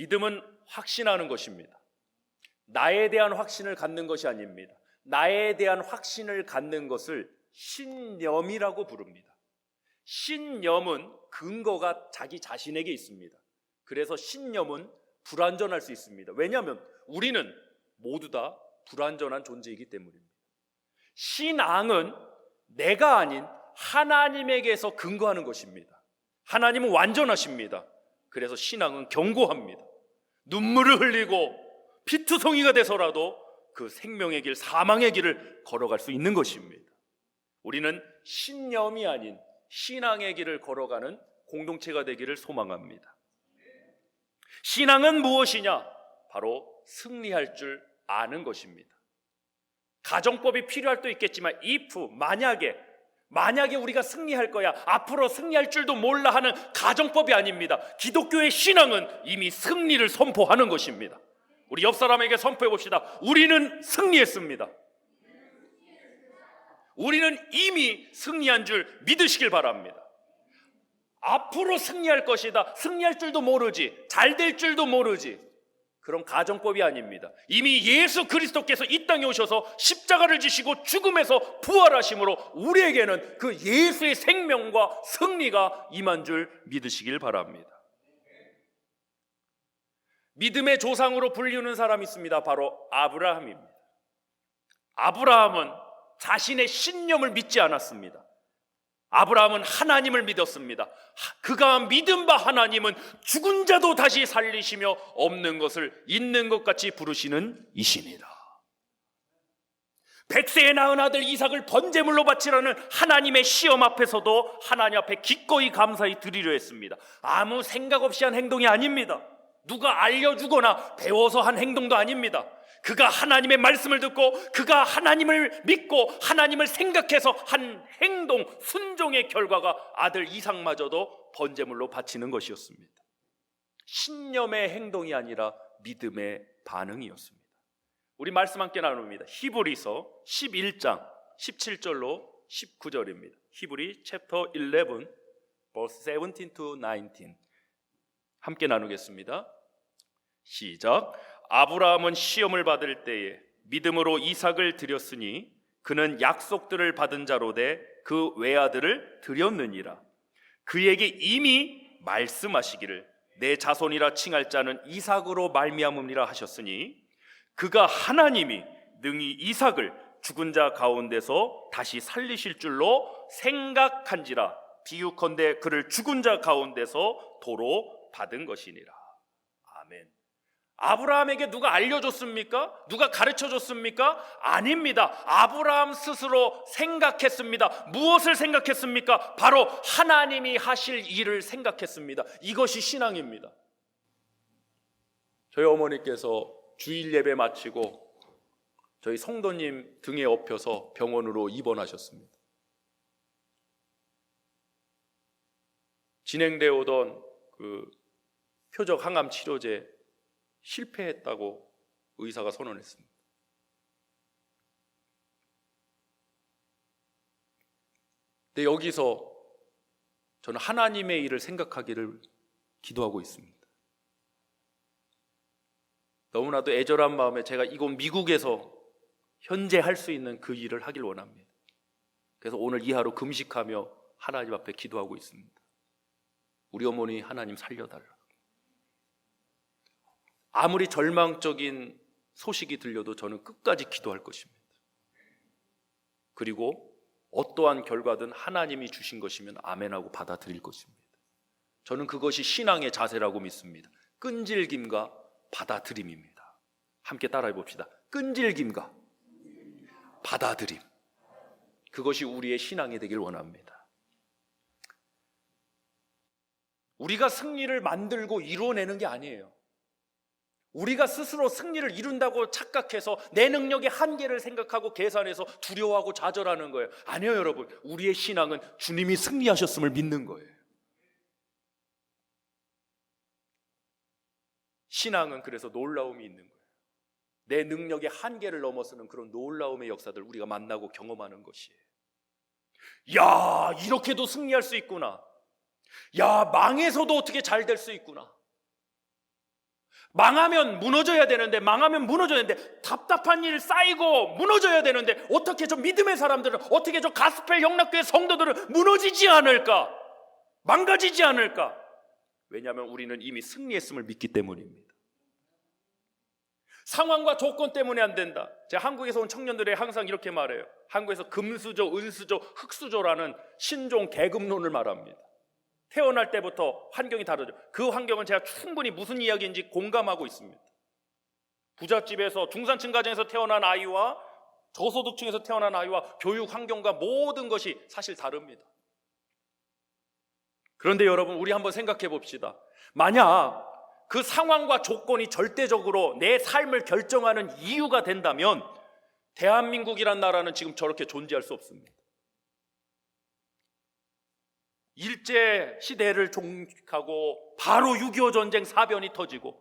믿음은 확신하는 것입니다. 나에 대한 확신을 갖는 것이 아닙니다. 나에 대한 확신을 갖는 것을 신념이라고 부릅니다. 신념은 근거가 자기 자신에게 있습니다. 그래서 신념은 불완전할 수 있습니다. 왜냐하면 우리는 모두 다 불완전한 존재이기 때문입니다. 신앙은 내가 아닌 하나님에게서 근거하는 것입니다. 하나님은 완전하십니다. 그래서 신앙은 견고합니다. 눈물을 흘리고 피투성이가 돼서라도 그 생명의 길, 사망의 길을 걸어갈 수 있는 것입니다. 우리는 신념이 아닌 신앙의 길을 걸어가는 공동체가 되기를 소망합니다. 신앙은 무엇이냐? 바로 승리할 줄 아는 것입니다. 가정법이 필요할 때 있겠지만 만약에 우리가 승리할 거야, 앞으로 승리할 줄도 몰라 하는 가정법이 아닙니다. 기독교의 신앙은 이미 승리를 선포하는 것입니다. 우리 옆 사람에게 선포해 봅시다. 우리는 승리했습니다. 우리는 이미 승리한 줄 믿으시길 바랍니다. 앞으로 승리할 것이다, 승리할 줄도 모르지, 잘 될 줄도 모르지, 그런 가정법이 아닙니다. 이미 예수 그리스도께서 이 땅에 오셔서 십자가를 지시고 죽음에서 부활하심으로 우리에게는 그 예수의 생명과 승리가 임한 줄 믿으시길 바랍니다. 믿음의 조상으로 불리우는 사람이 있습니다. 바로 아브라함입니다. 아브라함은 자신의 신념을 믿지 않았습니다. 아브라함은 하나님을 믿었습니다. 그가 믿은 바 하나님은 죽은 자도 다시 살리시며 없는 것을 있는 것 같이 부르시는 이시니라. 백세에 낳은 아들 이삭을 번제물로 바치라는 하나님의 시험 앞에서도 하나님 앞에 기꺼이 감사히 드리려 했습니다. 아무 생각 없이 한 행동이 아닙니다. 누가 알려주거나 배워서 한 행동도 아닙니다. 그가 하나님의 말씀을 듣고 그가 하나님을 믿고 하나님을 생각해서 한 행동, 순종의 결과가 아들 이삭마저도 번제물로 바치는 것이었습니다. 신념의 행동이 아니라 믿음의 반응이었습니다. 우리 말씀 함께 나눕니다. 히브리서 11장 17절로 19절입니다. 히브리 챕터 11 verse 17 to 19 함께 나누겠습니다. 시작. 아브라함은 시험을 받을 때에 믿음으로 이삭을 드렸으니 그는 약속들을 받은 자로 돼 그 외아들을 드렸느니라. 그에게 이미 말씀하시기를 내 자손이라 칭할 자는 이삭으로 말미암음이라 하셨으니 그가 하나님이 능히 이삭을 죽은 자 가운데서 다시 살리실 줄로 생각한지라. 비유컨대 그를 죽은 자 가운데서 도로 받은 것이니라. 아멘. 아브라함에게 누가 알려줬습니까? 누가 가르쳐줬습니까? 아닙니다. 아브라함 스스로 생각했습니다. 무엇을 생각했습니까? 바로 하나님이 하실 일을 생각했습니다. 이것이 신앙입니다. 저희 어머니께서 주일 예배 마치고 저희 성도님 등에 업혀서 병원으로 입원하셨습니다. 진행되어 오던 그 표적 항암 치료제 실패했다고 의사가 선언했습니다. 근데 여기서 저는 하나님의 일을 생각하기를 기도하고 있습니다. 너무나도 애절한 마음에 제가 이곳 미국에서 현재 할 수 있는 그 일을 하길 원합니다. 그래서 오늘 이 하루 금식하며 하나님 앞에 기도하고 있습니다. 우리 어머니 하나님 살려달라. 아무리 절망적인 소식이 들려도 저는 끝까지 기도할 것입니다. 그리고 어떠한 결과든 하나님이 주신 것이면 아멘하고 받아들일 것입니다. 저는 그것이 신앙의 자세라고 믿습니다. 끈질김과 받아들임입니다. 함께 따라해 봅시다. 끈질김과 받아들임. 그것이 우리의 신앙이 되길 원합니다. 우리가 승리를 만들고 이루어내는 게 아니에요. 우리가 스스로 승리를 이룬다고 착각해서 내 능력의 한계를 생각하고 계산해서 두려워하고 좌절하는 거예요. 아니에요, 여러분. 우리의 신앙은 주님이 승리하셨음을 믿는 거예요. 신앙은 그래서 놀라움이 있는 거예요. 내 능력의 한계를 넘어서는 그런 놀라움의 역사들 우리가 만나고 경험하는 것이에요. 야, 이렇게도 승리할 수 있구나. 야, 망해서도 어떻게 잘 될 수 있구나. 망하면 무너져야 되는데, 망하면 무너져야 되는데, 답답한 일 쌓이고 무너져야 되는데, 어떻게 저 믿음의 사람들은, 어떻게 저 가스펠 영락교회 성도들은 무너지지 않을까? 망가지지 않을까? 왜냐하면 우리는 이미 승리했음을 믿기 때문입니다. 상황과 조건 때문에 안 된다. 제가 한국에서 온 청년들이 항상 이렇게 말해요. 한국에서 금수저, 은수저, 흙수저라는 신종 계급론을 말합니다. 태어날 때부터 환경이 다르죠. 그 환경은 제가 충분히 무슨 이야기인지 공감하고 있습니다. 부잣집에서, 중산층 가정에서 태어난 아이와 저소득층에서 태어난 아이와 교육 환경과 모든 것이 사실 다릅니다. 그런데 여러분, 우리 한번 생각해 봅시다. 만약 그 상황과 조건이 절대적으로 내 삶을 결정하는 이유가 된다면 대한민국이란 나라는 지금 저렇게 존재할 수 없습니다. 일제 시대를 종식하고 바로 6.25 전쟁 사변이 터지고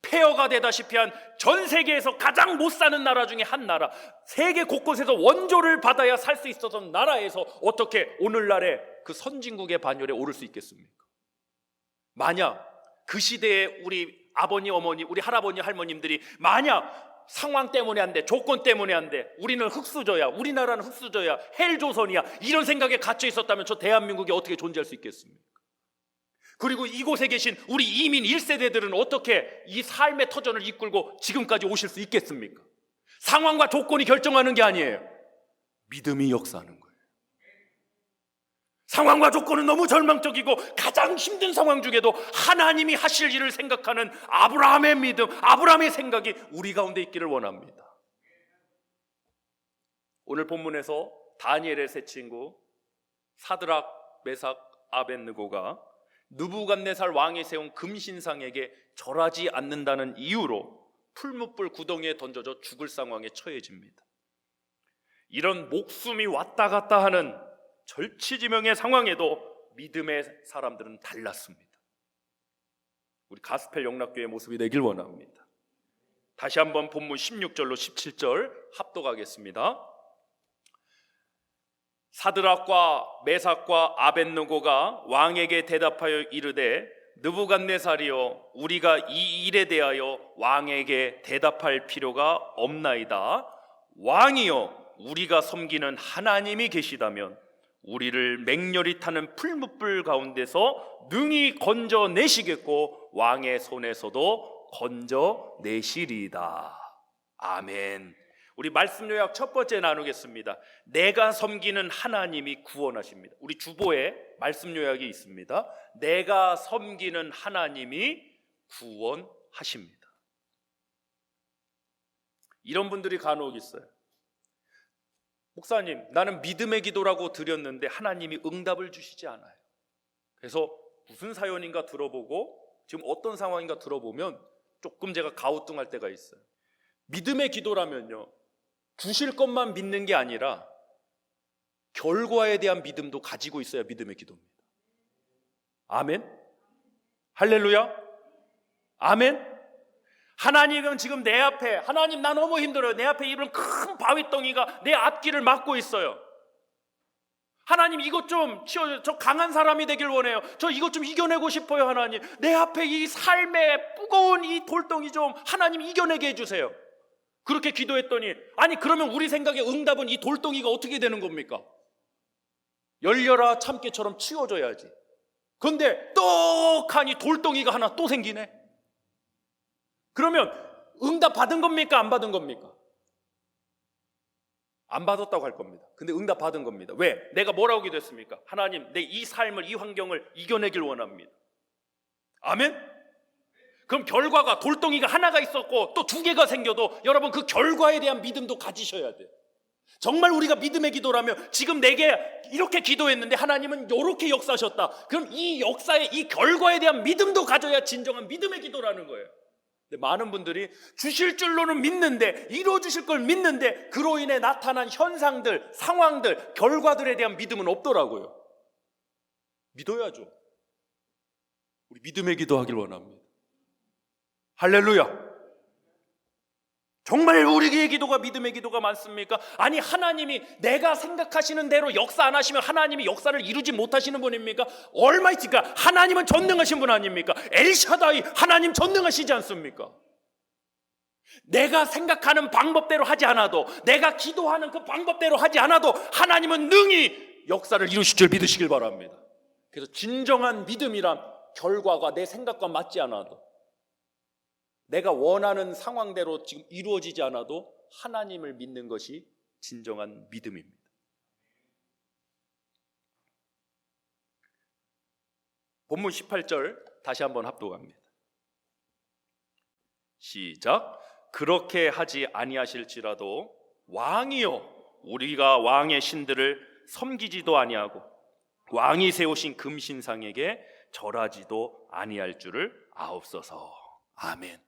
폐허가 되다시피 한 전 세계에서 가장 못 사는 나라 중에 한 나라, 세계 곳곳에서 원조를 받아야 살 수 있었던 나라에서 어떻게 오늘날의 그 선진국의 반열에 오를 수 있겠습니까? 만약 그 시대에 우리 아버님, 어머니, 우리 할아버니, 할머님들이 만약 상황 때문에 안 돼, 조건 때문에 안 돼, 우리는 흙수저야, 우리나라는 흙수저야, 헬조선이야, 이런 생각에 갇혀 있었다면 저 대한민국이 어떻게 존재할 수 있겠습니까? 그리고 이곳에 계신 우리 이민 1세대들은 어떻게 이 삶의 터전을 이끌고 지금까지 오실 수 있겠습니까? 상황과 조건이 결정하는 게 아니에요. 믿음이 역사하는 거예요. 상황과 조건은 너무 절망적이고 가장 힘든 상황 중에도 하나님이 하실 일을 생각하는 아브라함의 믿음, 아브라함의 생각이 우리 가운데 있기를 원합니다. 오늘 본문에서 다니엘의 세 친구 사드락, 메삭, 아벳느고가 느부갓네살 왕이 세운 금신상에게 절하지 않는다는 이유로 풀무불 구덩이에 던져져 죽을 상황에 처해집니다. 이런 목숨이 왔다 갔다 하는 절치지명의 상황에도 믿음의 사람들은 달랐습니다. 우리 가스펠 영락교회의 모습이 되길 원합니다. 다시 한번 본문 16절로 17절 합독하겠습니다. 사드락과 메삭과 아벳느고가 왕에게 대답하여 이르되 느부갓네살이여, 우리가 이 일에 대하여 왕에게 대답할 필요가 없나이다. 왕이여, 우리가 섬기는 하나님이 계시다면 우리를 맹렬히 타는 풀무불 가운데서 능히 건져내시겠고 왕의 손에서도 건져내시리이다. 아멘. 우리 말씀 요약 첫 번째 나누겠습니다. 내가 섬기는 하나님이 구원하십니다. 우리 주보에 말씀 요약이 있습니다. 내가 섬기는 하나님이 구원하십니다. 이런 분들이 간혹 있어요. 목사님, 나는 믿음의 기도라고 드렸는데 하나님이 응답을 주시지 않아요. 그래서 무슨 사연인가 들어보고 지금 어떤 상황인가 들어보면 조금 제가 가우뚱할 때가 있어요. 믿음의 기도라면요, 주실 것만 믿는 게 아니라 결과에 대한 믿음도 가지고 있어야 믿음의 기도입니다. 아멘? 할렐루야? 아멘? 하나님은 지금 내 앞에, 하나님 나 너무 힘들어요, 내 앞에 이런 큰 바위덩이가 내 앞길을 막고 있어요. 하나님 이것 좀 치워줘요. 저 강한 사람이 되길 원해요. 저 이것 좀 이겨내고 싶어요. 하나님, 내 앞에 이 삶의 무거운 이 돌덩이 좀 하나님 이겨내게 해주세요. 그렇게 기도했더니, 아니 그러면 우리 생각에 응답은 이 돌덩이가 어떻게 되는 겁니까? 열려라 참깨처럼 치워줘야지. 그런데 떡하니 돌덩이가 하나 또 생기네. 그러면 응답 받은 겁니까? 안 받은 겁니까? 안 받았다고 할 겁니다. 근데 응답 받은 겁니다. 왜? 내가 뭐라고 기도했습니까? 하나님, 내 이 삶을, 이 환경을 이겨내길 원합니다. 아멘? 그럼 결과가, 돌덩이가 하나가 있었고 또 두 개가 생겨도 여러분 그 결과에 대한 믿음도 가지셔야 돼요. 정말 우리가 믿음의 기도라면 지금 내게 이렇게 기도했는데 하나님은 이렇게 역사하셨다. 그럼 이 역사의 이 결과에 대한 믿음도 가져야 진정한 믿음의 기도라는 거예요. 근데 많은 분들이 주실 줄로는 믿는데, 이루어 주실 걸 믿는데 그로 인해 나타난 현상들, 상황들, 결과들에 대한 믿음은 없더라고요. 믿어야죠. 우리 믿음의 기도하길 원합니다. 할렐루야. 정말 우리의 기도가 믿음의 기도가 많습니까? 아니, 하나님이 내가 생각하시는 대로 역사 안 하시면 하나님이 역사를 이루지 못하시는 분입니까? 얼마이티가 하나님은 전능하신 분 아닙니까? 엘샤다이 하나님 전능하시지 않습니까? 내가 생각하는 방법대로 하지 않아도, 내가 기도하는 그 방법대로 하지 않아도 하나님은 능히 역사를 이루실 줄 믿으시길 바랍니다. 그래서 진정한 믿음이란 결과가 내 생각과 맞지 않아도, 내가 원하는 상황대로 지금 이루어지지 않아도 하나님을 믿는 것이 진정한 믿음입니다. 본문 18절 다시 한번 합독합니다. 시작. 그렇게 하지 아니하실지라도 왕이요 우리가 왕의 신들을 섬기지도 아니하고 왕이 세우신 금신상에게 절하지도 아니할 줄을 아옵소서. 아멘.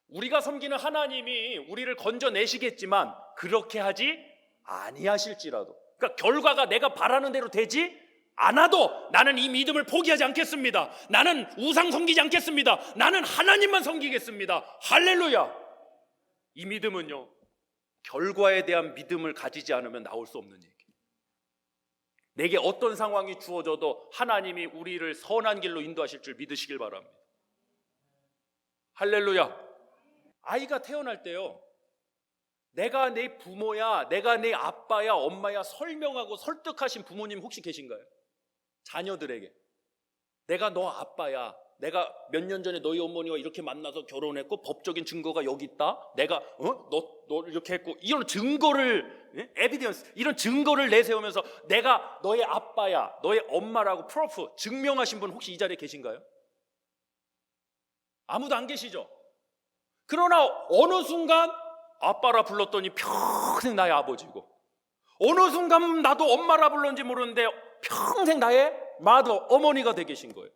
우리가 섬기는 하나님이 우리를 건져내시겠지만 그렇게 하지 아니하실지라도, 그러니까 결과가 내가 바라는 대로 되지 않아도 나는 이 믿음을 포기하지 않겠습니다. 나는 우상 섬기지 않겠습니다. 나는 하나님만 섬기겠습니다. 할렐루야. 이 믿음은요, 결과에 대한 믿음을 가지지 않으면 나올 수 없는 얘기예요. 내게 어떤 상황이 주어져도 하나님이 우리를 선한 길로 인도하실 줄 믿으시길 바랍니다. 할렐루야. 아이가 태어날 때요, 내가 내 부모야, 내가 내 아빠야, 엄마야 설명하고 설득하신 부모님 혹시 계신가요? 자녀들에게 내가 너 아빠야, 내가 몇 년 전에 너희 어머니와 이렇게 만나서 결혼했고 법적인 증거가 여기 있다, 내가 너 이렇게 했고, 이런 증거를, 에비던스, 이런 증거를 내세우면서 내가 너의 아빠야, 너의 엄마라고 프로프 증명하신 분 혹시 이 자리에 계신가요? 아무도 안 계시죠? 그러나 어느 순간 아빠라 불렀더니 평생 나의 아버지고, 어느 순간 나도 엄마라 불렀는지 모르는데 평생 나의 마더, 어머니가 되 계신 거예요.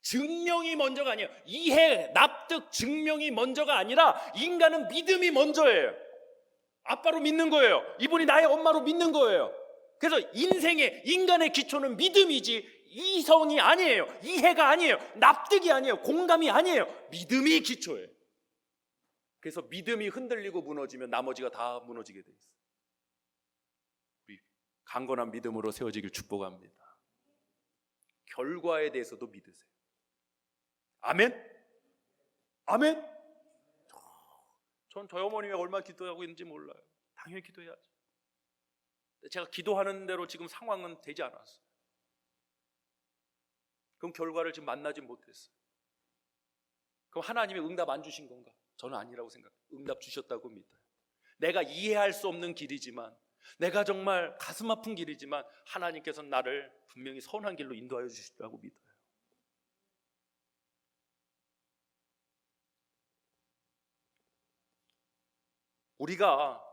증명이 먼저가 아니에요. 이해, 납득, 증명이 먼저가 아니라 인간은 믿음이 먼저예요. 아빠로 믿는 거예요. 이분이 나의 엄마로 믿는 거예요. 그래서 인간의 기초는 믿음이지 이성이 아니에요. 이해가 아니에요. 납득이 아니에요. 공감이 아니에요. 믿음이 기초예요. 그래서 믿음이 흔들리고 무너지면 나머지가 다 무너지게 돼 있어요. 우리 강건한 믿음으로 세워지길 축복합니다. 결과에 대해서도 믿으세요. 아멘? 아멘? 전 저희 어머님이 얼마나 기도하고 있는지 몰라요. 당연히 기도해야죠. 제가 기도하는 대로 지금 상황은 되지 않았어요. 그럼 결과를 지금 만나지 못했어요. 그럼 하나님이 응답 안 주신 건가? 저는 아니라고 생각해요. 응답 주셨다고 믿어요. 내가 이해할 수 없는 길이지만, 내가 정말 가슴 아픈 길이지만 하나님께서는 나를 분명히 선한 길로 인도하여 주시리라고 믿어요. 우리가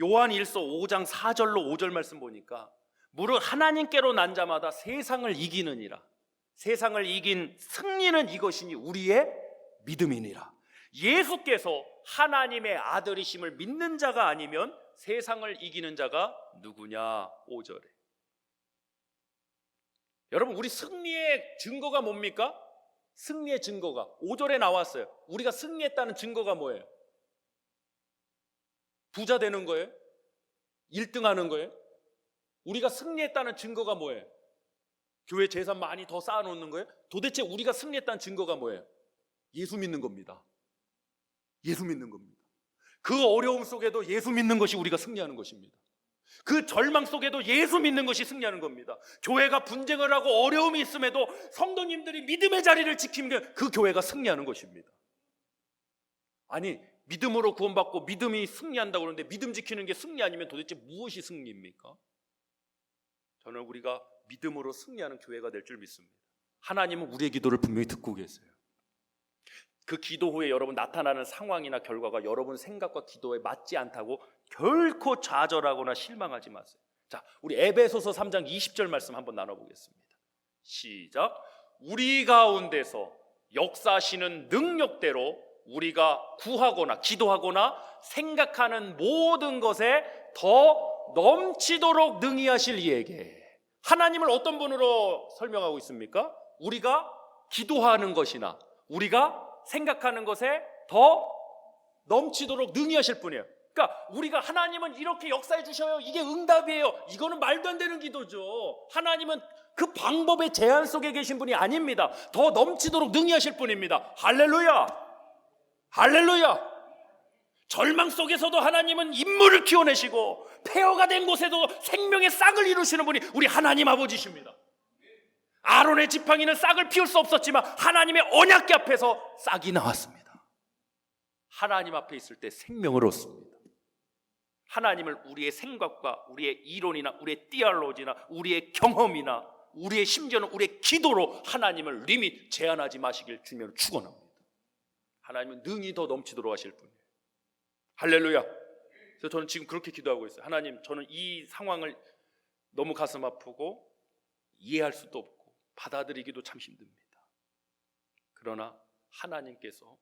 요한 1서 5장 4절로 5절 말씀 보니까 무릇 하나님께로 난 자마다 세상을 이기느니라. 세상을 이긴 승리는 이것이니 우리의 믿음이니라. 예수께서 하나님의 아들이심을 믿는 자가 아니면 세상을 이기는 자가 누구냐? 5절에. 여러분, 우리 승리의 증거가 뭡니까? 승리의 증거가 5절에 나왔어요. 우리가 승리했다는 증거가 뭐예요? 부자 되는 거예요? 1등 하는 거예요? 우리가 승리했다는 증거가 뭐예요? 교회 재산 많이 더 쌓아놓는 거예요? 도대체 우리가 승리했다는 증거가 뭐예요? 예수 믿는 겁니다. 예수 믿는 겁니다. 그 어려움 속에도 예수 믿는 것이 우리가 승리하는 것입니다. 그 절망 속에도 예수 믿는 것이 승리하는 겁니다. 교회가 분쟁을 하고 어려움이 있음에도 성도님들이 믿음의 자리를 지키면 그 교회가 승리하는 것입니다. 아니, 믿음으로 구원받고 믿음이 승리한다고 그러는데 믿음 지키는 게 승리 아니면 도대체 무엇이 승리입니까? 저는 우리가 믿음으로 승리하는 교회가 될 줄 믿습니다. 하나님은 우리의 기도를 분명히 듣고 계세요. 그 기도 후에 여러분 나타나는 상황이나 결과가 여러분 생각과 기도에 맞지 않다고 결코 좌절하거나 실망하지 마세요. 자, 우리 에베소서 3장 20절 말씀 한번 나눠보겠습니다. 시작. 우리 가운데서 역사하시는 능력대로 우리가 구하거나 기도하거나 생각하는 모든 것에 더 넘치도록 능히 하실 이에게. 하나님을 어떤 분으로 설명하고 있습니까? 우리가 기도하는 것이나 우리가 생각하는 것에 더 넘치도록 능히 하실 분이에요. 그러니까 우리가 하나님은 이렇게 역사해 주셔요, 이게 응답이에요, 이거는 말도 안 되는 기도죠. 하나님은 그 방법의 제한 속에 계신 분이 아닙니다. 더 넘치도록 능히 하실 분입니다. 할렐루야, 할렐루야. 절망 속에서도 하나님은 인물을 키워내시고 폐허가 된 곳에도 생명의 싹을 이루시는 분이 우리 하나님 아버지십니다. 아론의 지팡이는 싹을 피울 수 없었지만 하나님의 언약궤 앞에서 싹이 나왔습니다. 하나님 앞에 있을 때 생명을 얻습니다. 하나님을 우리의 생각과 우리의 이론이나 우리의 디알로지나 우리의 경험이나 우리의 심지어는 우리의 기도로 하나님을 리밋 제한하지 마시길 주님으로 축원합니다. 하나님은 능히 더 넘치도록 하실 분이에요. 할렐루야. 그래서 저는 지금 그렇게 기도하고 있어요. 하나님, 저는 이 상황을 너무 가슴 아프고 이해할 수도 없고 받아들이기도 참 힘듭니다. 그러나 하나님께서,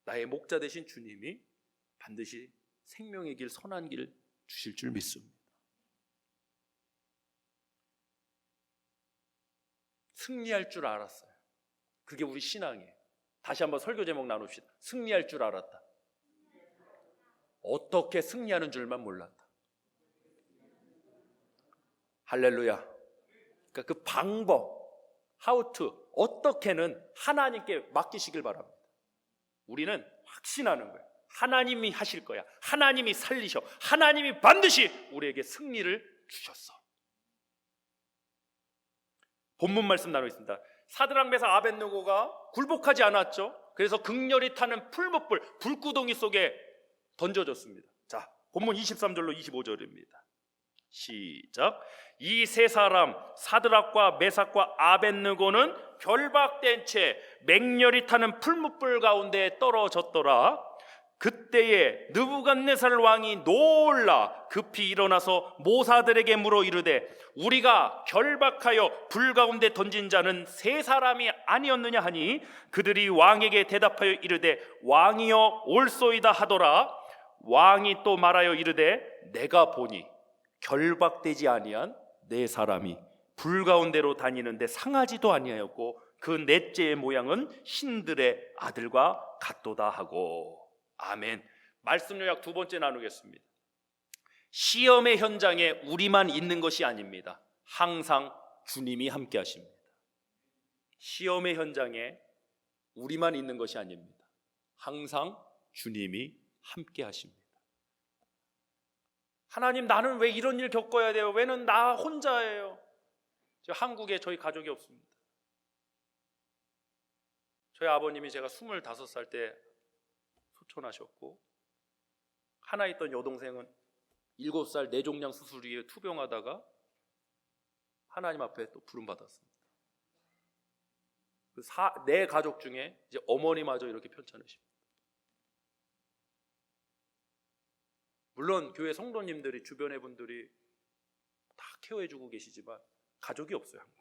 나의 목자 되신 주님이 반드시 생명의 길, 선한 길 주실 줄 믿습니다. 승리할 줄 알았어요. 그게 우리 신앙이에요. 다시 한번 설교 제목 나눕시다. 승리할 줄 알았다. 어떻게 승리하는 줄만 몰랐다. 할렐루야. 그러니까 그 방법, how to, 어떻게는 하나님께 맡기시길 바랍니다. 우리는 확신하는 거예요. 하나님이 하실 거야. 하나님이 살리셔. 하나님이 반드시 우리에게 승리를 주셨어. 본문 말씀 나누겠습니다. 사드락 메삭 아벳느고가 굴복하지 않았죠. 그래서 극렬히 타는 풀무불, 불구덩이 속에 던져졌습니다. 자, 본문 23절로 25절입니다. 시작. 이 세 사람 사드락과 메삭과 아벳느고는 결박된 채 맹렬히 타는 풀무불 가운데 떨어졌더라. 그때에 느부갓네살 왕이 놀라 급히 일어나서 모사들에게 물어 이르되 우리가 결박하여 불 가운데 던진 자는 세 사람이 아니었느냐 하니 그들이 왕에게 대답하여 이르되 왕이여 올소이다 하더라. 왕이 또 말하여 이르되 내가 보니 결박되지 아니한 네 사람이 불 가운데로 다니는데 상하지도 아니하였고 그 넷째의 모양은 신들의 아들과 같도다 하고. 아멘. 말씀 요약 두 번째 나누겠습니다. 시험의 현장에 우리만 있는 것이 아닙니다. 항상 주님이 함께 하십니다. 시험의 현장에 우리만 있는 것이 아닙니다. 항상 주님이 함께 하십니다. 하나님, 나는 왜 이런 일 겪어야 돼요? 왜는 나 혼자예요? 한국에 저희 가족이 없습니다. 저희 아버님이 제가 25살 때 소천하셨고 하나 있던 여동생은 7살 뇌종양 수술 위에 투병하다가 하나님 앞에 또 부름받았습니다. 네 가족 중에 이제 어머니마저 이렇게 편찮으십니다. 물론 교회 성도님들이, 주변의 분들이 다 케어해주고 계시지만 가족이 없어요. 한국.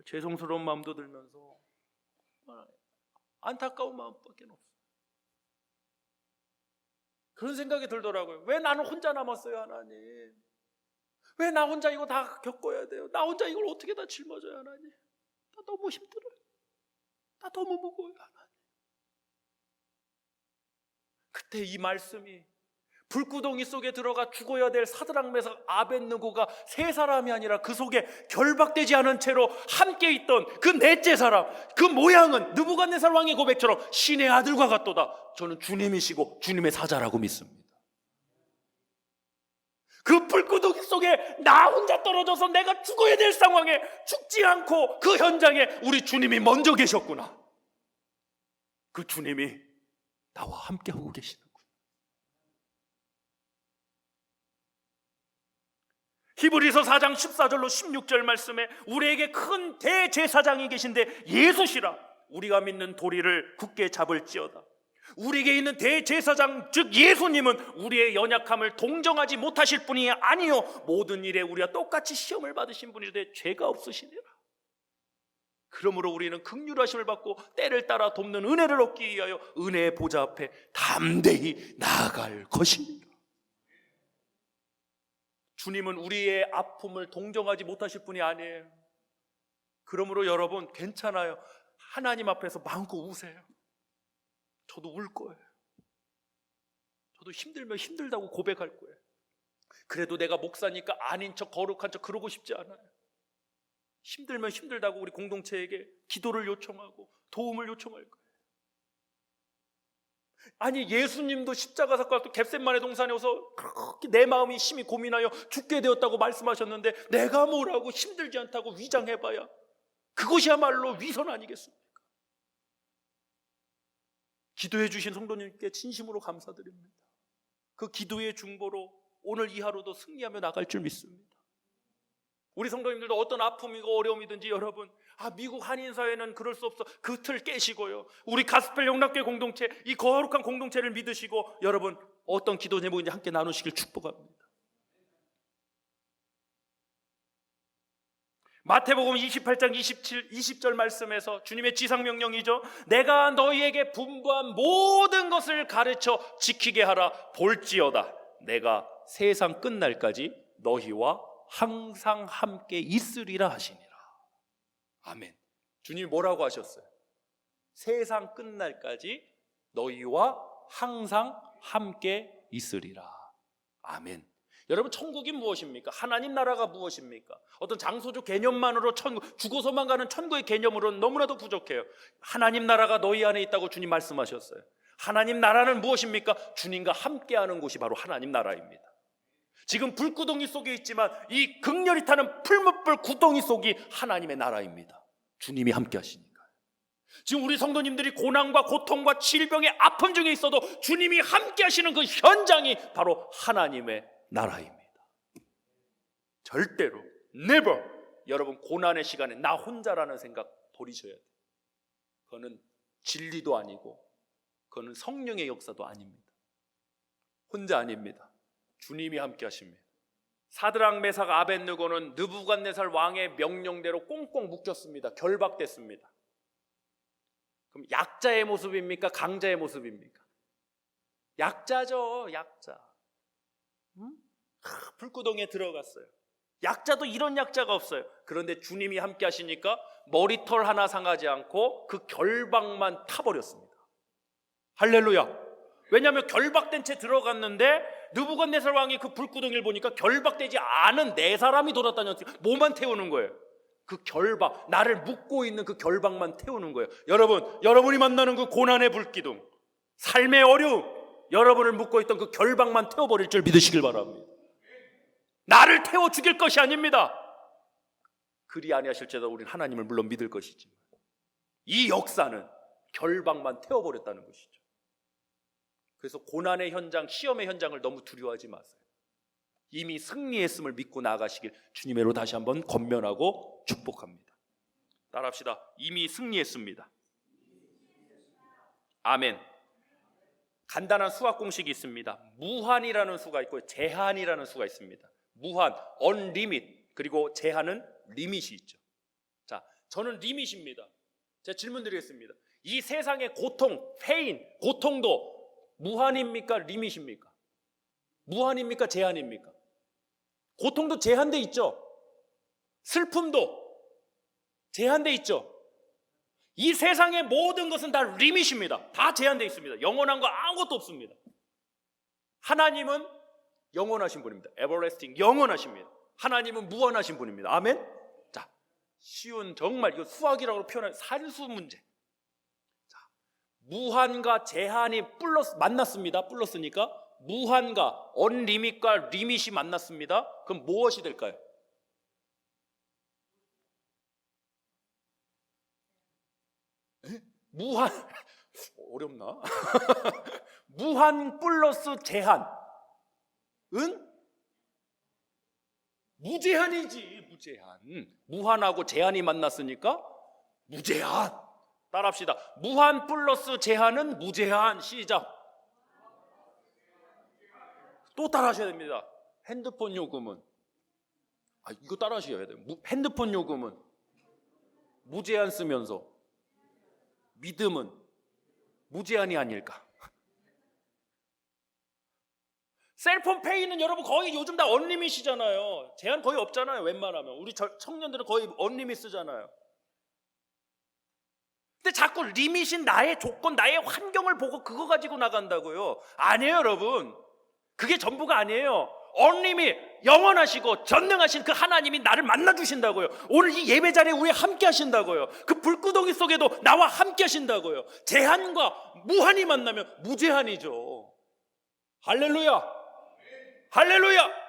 죄송스러운 마음도 들면서 안타까운 마음밖에 없어요. 그런 생각이 들더라고요. 왜 나는 혼자 남았어요, 하나님? 왜 나 혼자 이거 다 겪어야 돼요? 나 혼자 이걸 어떻게 다 짊어져요, 하나님? 나 너무 힘들어요. 나 너무 무거워요, 하나님. 그때 이 말씀이, 불구덩이 속에 들어가 죽어야 될 사드락 메삭 아벳느고가 세 사람이 아니라 그 속에 결박되지 않은 채로 함께 있던 그 넷째 사람, 그 모양은 느부갓네살 왕의 고백처럼 신의 아들과 같도다. 저는 주님이시고 주님의 사자라고 믿습니다. 그 불구덩이 속에 나 혼자 떨어져서 내가 죽어야 될 상황에 죽지 않고 그 현장에 우리 주님이 먼저 계셨구나. 그 주님이 나와 함께 하고 계시는구나. 히브리서 4장 14절로 16절 말씀에 우리에게 큰 대제사장이 계신데 예수시라. 우리가 믿는 도리를 굳게 잡을지어다. 우리에게 있는 대제사장 즉 예수님은 우리의 연약함을 동정하지 못하실 분이 아니요 모든 일에 우리와 똑같이 시험을 받으신 분이되 죄가 없으시니라. 그러므로 우리는 긍휼하심을 받고 때를 따라 돕는 은혜를 얻기 위하여 은혜의 보좌 앞에 담대히 나아갈 것입니다. 주님은 우리의 아픔을 동정하지 못하실 분이 아니에요. 그러므로 여러분 괜찮아요. 하나님 앞에서 마음껏 우세요. 저도 울 거예요. 저도 힘들면 힘들다고 고백할 거예요. 그래도 내가 목사니까 아닌 척 거룩한 척 그러고 싶지 않아요. 힘들면 힘들다고 우리 공동체에게 기도를 요청하고 도움을 요청할 거예요. 아니 예수님도 십자가 사건 겟세마네 동산에 와서 그렇게 내 마음이 심히 고민하여 죽게 되었다고 말씀하셨는데 내가 뭐라고 힘들지 않다고 위장해봐야 그것이야말로 위선 아니겠습니까? 기도해 주신 성도님께 진심으로 감사드립니다. 그 기도의 중보로 오늘 이 하루도 승리하며 나갈 줄 믿습니다. 우리 성도님들도 어떤 아픔이고 어려움이든지 여러분 미국 한인사회는 그럴 수 없어 그 틀 깨시고요, 우리 가스펠 영락교회 공동체 이 거룩한 공동체를 믿으시고 여러분 어떤 기도 제목인지 함께 나누시길 축복합니다. 마태복음 28장 20절 말씀에서 주님의 지상명령이죠. 내가 너희에게 분부한 모든 것을 가르쳐 지키게 하라. 볼지어다 내가 세상 끝날까지 너희와 항상 함께 있으리라 하시니라. 아멘. 주님이 뭐라고 하셨어요? 세상 끝날까지 너희와 항상 함께 있으리라. 아멘. 여러분 천국이 무엇입니까? 하나님 나라가 무엇입니까? 어떤 장소적 개념만으로 천국, 죽어서만 가는 천국의 개념으로는 너무나도 부족해요. 하나님 나라가 너희 안에 있다고 주님 말씀하셨어요. 하나님 나라는 무엇입니까? 주님과 함께하는 곳이 바로 하나님 나라입니다. 지금 불구덩이 속에 있지만 이 극렬히 타는 풀무불 구덩이 속이 하나님의 나라입니다. 주님이 함께 하시니까요. 지금 우리 성도님들이 고난과 고통과 질병의 아픔 중에 있어도 주님이 함께 하시는 그 현장이 바로 하나님의 나라입니다. 절대로 never 여러분 고난의 시간에 나 혼자라는 생각 버리셔야 돼요. 그거는 진리도 아니고 그거는 성령의 역사도 아닙니다. 혼자 아닙니다. 주님이 함께 하십니다. 사드락 메삭 아벳느고는 느부갓네살 왕의 명령대로 꽁꽁 묶였습니다. 결박됐습니다. 그럼 약자의 모습입니까? 강자의 모습입니까? 약자죠. 약자. 불구덩이에 들어갔어요. 약자도 이런 약자가 없어요. 그런데 주님이 함께 하시니까 머리털 하나 상하지 않고 그 결박만 타버렸습니다. 할렐루야. 왜냐하면 결박된 채 들어갔는데 느부갓네살 왕이 그 불구덩이를 보니까 결박되지 않은 네 사람이 돌아다녔어요. 뭐만 태우는 거예요? 그 결박, 나를 묶고 있는 그 결박만 태우는 거예요. 여러분이 만나는 그 고난의 불기둥, 삶의 어려움, 여러분을 묶고 있던 그 결박만 태워버릴 줄 믿으시길 바랍니다. 나를 태워 죽일 것이 아닙니다. 그리 아니하실지라도 우리는 하나님을 물론 믿을 것이지만 이 역사는 결박만 태워버렸다는 것이죠. 그래서 고난의 현장, 시험의 현장을 너무 두려워하지 마세요. 이미 승리했음을 믿고 나아가시길 주님의로 다시 한번 권면하고 축복합니다. 따라합시다. 이미 승리했습니다. 아멘. 간단한 수학 공식이 있습니다. 무한이라는 수가 있고 제한이라는 수가 있습니다. 무한, unlimit, 그리고 제한은 리밋이 있죠. 자, 저는 리밋입니다. 제가 질문 드리겠습니다. 이 세상의 고통, 페인, 고통도 무한입니까? 리밋입니까? 무한입니까? 제한입니까? 고통도 제한돼 있죠. 슬픔도 제한돼 있죠. 이 세상의 모든 것은 다 리밋입니다. 다 제한돼 있습니다. 영원한 거 아무것도 없습니다. 하나님은 영원하신 분입니다. everlasting, 영원하십니다. 하나님은 무한하신 분입니다. 아멘. 자, 쉬운 정말 이거 수학이라고 표현한 산수 문제. 자, 무한과 제한이 만났습니다. 플러스니까 무한과 언리밋과 리밋이 만났습니다. 그럼 무엇이 될까요? 무한 어렵나? 무한 플러스 제한은 무제한이지. 무제한. 무한하고 제한이 만났으니까 무제한. 따라합시다. 무한 플러스 제한은 무제한. 시작. 또 따라하셔야 됩니다. 핸드폰 요금은 이거 따라하셔야 돼요. 핸드폰 요금은 무제한 쓰면서 믿음은 무제한이 아닐까? 셀폰 페이는 여러분 거의 요즘 다 언리밋이잖아요. 제한 거의 없잖아요. 웬만하면 우리 청년들은 거의 언리밋 쓰잖아요. 근데 자꾸 리밋인 나의 조건, 나의 환경을 보고 그거 가지고 나간다고요. 아니에요, 여러분. 그게 전부가 아니에요. 언님이 영원하시고 전능하신 그 하나님이 나를 만나 주신다고요. 오늘 이 예배 자리에 우리 함께 하신다고요. 그 불구덩이 속에도 나와 함께 하신다고요. 제한과 무한이 만나면 무제한이죠. 할렐루야. 할렐루야.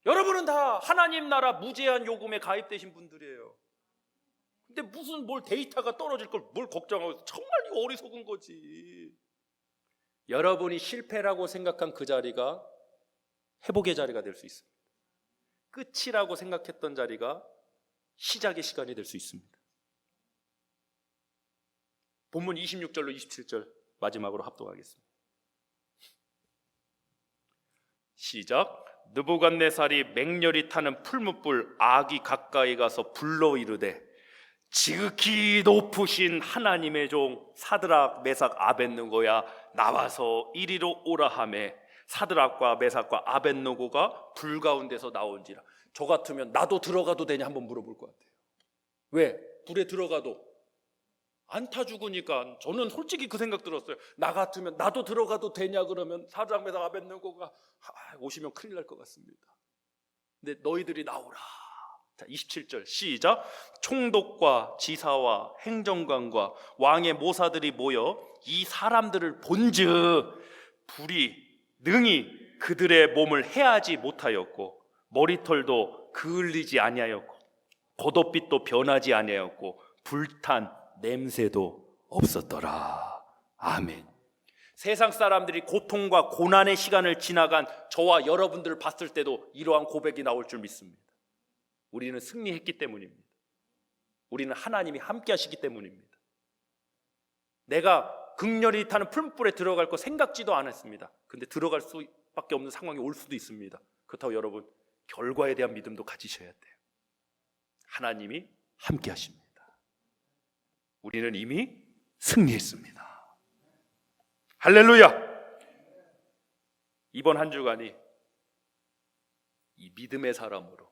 여러분은 다 하나님 나라 무제한 요금에 가입되신 분들이에요. 근데 무슨 뭘 데이터가 떨어질 걸 뭘 걱정하고, 정말 이거 어리석은 거지. 여러분이 실패라고 생각한 그 자리가 회복의 자리가 될 수 있습니다. 끝이라고 생각했던 자리가 시작의 시간이 될 수 있습니다. 본문 26절로 27절 마지막으로 합독하겠습니다. 시작. 느부갓네살이 맹렬히 타는 풀무불 아기 가까이 가서 불러 이르되 지극히 높으신 하나님의 종 사드락 메삭 아벳느고야 나와서 이리로 오라 하매 사드락과 메삭과 아벳느고가 불 가운데서 나온지라. 저 같으면 나도 들어가도 되냐 한번 물어볼 것 같아요. 왜? 불에 들어가도 안 타 죽으니까. 저는 솔직히 그 생각 들었어요. 나 같으면 나도 들어가도 되냐 그러면 사드락 메삭 아벳느고가 오시면 큰일 날 것 같습니다. 근데 너희들이 나오라. 자, 27절 시작. 총독과 지사와 행정관과 왕의 모사들이 모여 이 사람들을 본즉 불이 능히 그들의 몸을 해하지 못하였고 머리털도 그을리지 아니하였고 겉옷빛도 변하지 아니하였고 불탄 냄새도 없었더라. 아멘. 세상 사람들이 고통과 고난의 시간을 지나간 저와 여러분들을 봤을 때도 이러한 고백이 나올 줄 믿습니다. 우리는 승리했기 때문입니다. 우리는 하나님이 함께 하시기 때문입니다. 내가 극렬히 타는 풀무불에 들어갈 거 생각지도 않았습니다. 근데 들어갈 수밖에 없는 상황이 올 수도 있습니다. 그렇다고 여러분 결과에 대한 믿음도 가지셔야 돼요. 하나님이 함께 하십니다. 우리는 이미 승리했습니다. 할렐루야. 이번 한 주간이 이 믿음의 사람으로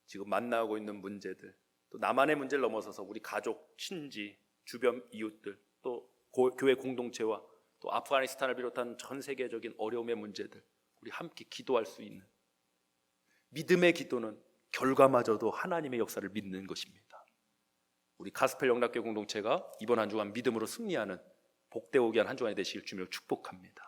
지금 만나고 있는 문제들, 또 나만의 문제를 넘어서서 우리 가족, 친지, 주변 이웃들, 또 교회 공동체와 또 아프가니스탄을 비롯한 전 세계적인 어려움의 문제들, 우리 함께 기도할 수 있는 믿음의 기도는 결과마저도 하나님의 역사를 믿는 것입니다. 우리 가스펠 영락교회 공동체가 이번 한 주간 믿음으로 승리하는 복되고 귀한 한 주간이 되시길 주며 축복합니다.